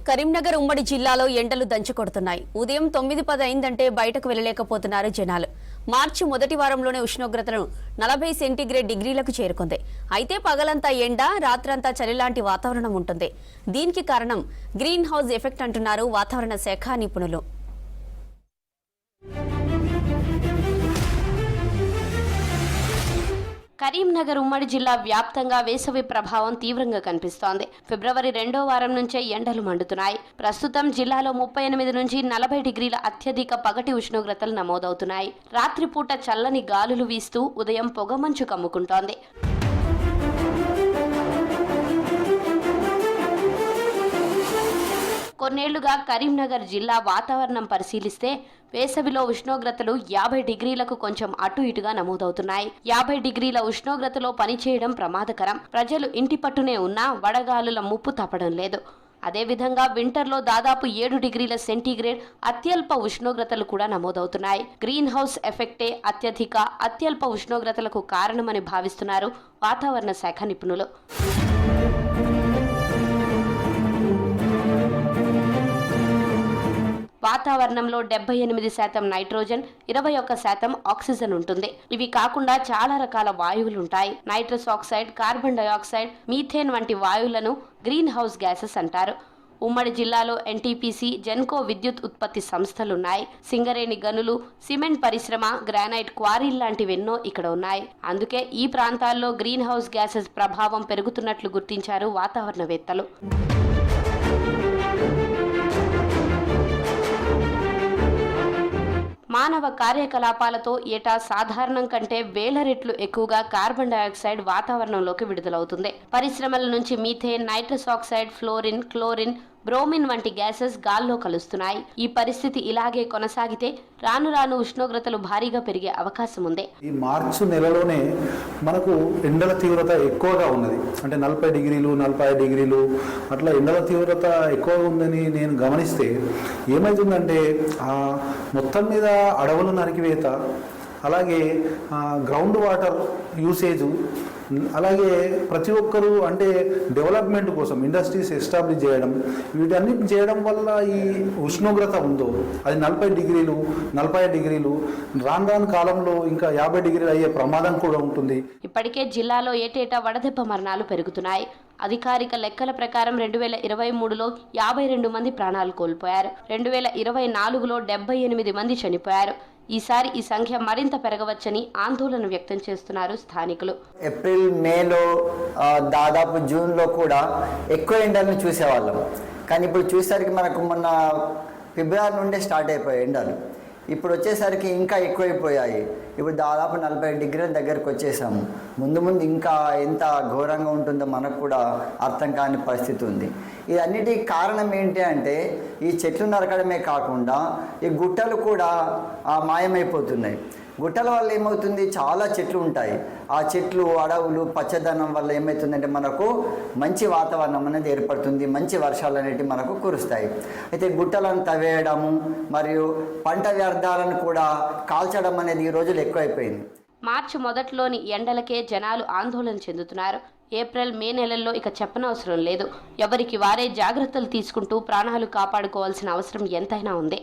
కరీంనగర్ ఉమ్మడి జిల్లాలో ఎండలు దంచుకొడుతున్నాయి. ఉదయం 9:10 అయిందంటే బయటకు వెళ్లలేకపోతున్నారు జనాలు. మార్చి మొదటి వారంలోనే ఉష్ణోగ్రతను 40 సెంటీగ్రేడ్ డిగ్రీలకు చేరుకుంది. అయితే పగలంతా ఎండ, రాత్రంతా చలిలాంటి వాతావరణం ఉంటుంది. దీనికి కారణం గ్రీన్ హౌస్ ఎఫెక్ట్ అంటున్నారు వాతావరణ శాఖ నిపుణులు. కరీంనగర్ ఉమ్మడి జిల్లా వ్యాప్తంగా వేసవి ప్రభావం తీవ్రంగా కనిపిస్తోంది. ఫిబ్రవరి 2వ వారం నుంచే ఎండలు మండుతున్నాయి. ప్రస్తుతం జిల్లాలో 38 నుంచి 40 డిగ్రీల అత్యధిక పగటి ఉష్ణోగ్రతలు నమోదవుతున్నాయి. రాత్రిపూట చల్లని గాలులు వీస్తూ ఉదయం పొగమంచు కమ్ముకుంటోంది. కొన్నేళ్లుగా కరీంనగర్ జిల్లా వాతావరణం పరిశీలిస్తే వేసవిలో ఉష్ణోగ్రతలు 50 డిగ్రీలకు కొంచెం అటు ఇటుగా నమోదవుతున్నాయి. 50 డిగ్రీల ఉష్ణోగ్రతలో పనిచేయడం ప్రమాదకరం. ప్రజలు ఇంటి పట్టునే ఉన్నా వడగాలుల ముప్పు తప్పడం లేదు. అదేవిధంగా వింటర్లో దాదాపు 7 డిగ్రీల సెంటీగ్రేడ్ అత్యల్ప ఉష్ణోగ్రతలు కూడా నమోదవుతున్నాయి. గ్రీన్ హౌస్ ఎఫెక్టే అత్యల్ప ఉష్ణోగ్రతలకు కారణమని భావిస్తున్నారు వాతావరణ శాఖ నిపుణులు. వాతావరణంలో 78% నైట్రోజన్, 21% ఆక్సిజన్ ఉంటుంది. ఇవి కాకుండా చాలా రకాల వాయువులుంటాయి. Nitrous oxide, carbon dioxide, methane వంటి వాయువులను గ్రీన్ హౌస్ గ్యాసెస్ అంటారు. ఉమ్మడి జిల్లాలో ఎన్టీపీసీ, జెన్కో విద్యుత్ ఉత్పత్తి సంస్థలున్నాయి. సింగరేణి గనులు, సిమెంట్ పరిశ్రమ, గ్రానైట్ క్వారీలు లాంటివెన్నో ఇక్కడ ఉన్నాయి. అందుకే ఈ ప్రాంతాల్లో గ్రీన్ హౌస్ గ్యాసెస్ ప్రభావం పెరుగుతున్నట్లు గుర్తించారు వాతావరణవేత్తలు. మానవ కార్యకలాపాలతో ఏటా సాధారణం కంటే వేల రెట్లు ఎక్కువగా కార్బన్ డయాక్సైడ్ వాతావరణంలోకి విడుదలవుతుంది. పరిశ్రమల నుంచి methane, nitrous oxide, fluorine, chlorine, bromine వంటి గ్యాసెస్ గాల్లో కలుస్తున్నాయి. ఈ పరిస్థితి ఇలాగే కొనసాగితే రాను రాను ఉష్ణోగ్రతలు భారీగా పెరిగే అవకాశం ఉంది. ఈ మార్చి నెలలోనే మనకు ఎండల తీవ్రత ఎక్కువగా ఉన్నది. అంటే 40 డిగ్రీలు, 45 డిగ్రీలు అట్లా ఎండల తీవ్రత ఎక్కువగా ఉందని నేను గమనిస్తే ఏమవుతుందంటే మొత్తం మీద అడవుల నరికివేత, అలాగే గ్రౌండ్ వాటర్ యూసేజు, అలాగే ప్రతి ఒక్కరూ అంటే డెవలప్మెంట్ కోసం ఇండస్ట్రీస్ ఎస్టాబ్లిష్ చేయడం, వీటన్నిటి చేయడం వల్ల ఈ ఉష్ణోగ్రత ఉందో అది 40 డిగ్రీలు, 45 డిగ్రీలు రాను కాలంలో ఇంకా 50 డిగ్రీలు అయ్యే ప్రమాదం కూడా ఉంటుంది. ఇప్పటికే జిల్లాలో ఏటేటా వడదెబ్బ మరణాలు పెరుగుతున్నాయి. అధికారిక లెక్కల ప్రకారం 2023లో 52 మంది ప్రాణాలు కోల్పోయారు. 2024లో 78 మంది చనిపోయారు. ఈసారి ఈ సంఖ్య మరింత పెరగవచ్చని ఆందోళన వ్యక్తం చేస్తున్నారు స్థానికులు. ఏప్రిల్, మేలో, దాదాపు జూన్లో కూడా ఎక్కువ ఎండలను చూసేవాళ్ళం. కానీ ఇప్పుడు చూసేసరికి మనకు మొన్న ఫిబ్రవరి నుండే స్టార్ట్ అయిపోయాయి ఎండలు. ఇప్పుడు వచ్చేసరికి ఇంకా ఎక్కువైపోయాయి. ఇప్పుడు దాదాపు 40 డిగ్రీల దగ్గరకు వచ్చేసాము. ముందు ఇంకా ఎంత ఘోరంగా ఉంటుందో మనకు కూడా అర్థం కాని పరిస్థితి ఉంది. ఇదన్నిటికీ కారణం ఏంటి అంటే ఈ చెట్లు నరకడమే కాకుండా ఈ గుట్టలు కూడా మాయమైపోతున్నాయి. గుట్టల వల్ల ఏమవుతుంది, చాలా చెట్లు ఉంటాయి. ఆ చెట్లు, అడవులు, పచ్చదనం వల్ల ఏమవుతుందంటే మనకు మంచి వాతావరణం అనేది ఏర్పడుతుంది. మంచి వర్షాలు అనేవి మనకు కురుస్తాయి. అయితే గుట్టలను తవ్వేయడము మరియు పంట వ్యర్థాలను కూడా కాల్చడం అనేది ఈ రోజులు ఎక్కువైపోయింది. మార్చి మొదట్లోని ఎండలకే జనాలు ఆందోళన చెందుతున్నారు. ఏప్రిల్, మే నెలల్లో ఇక చెప్పనవసరం లేదు. ఎవరికి వారే జాగ్రత్తలు తీసుకుంటూ ప్రాణాలు కాపాడుకోవాల్సిన అవసరం ఎంతైనా ఉంది.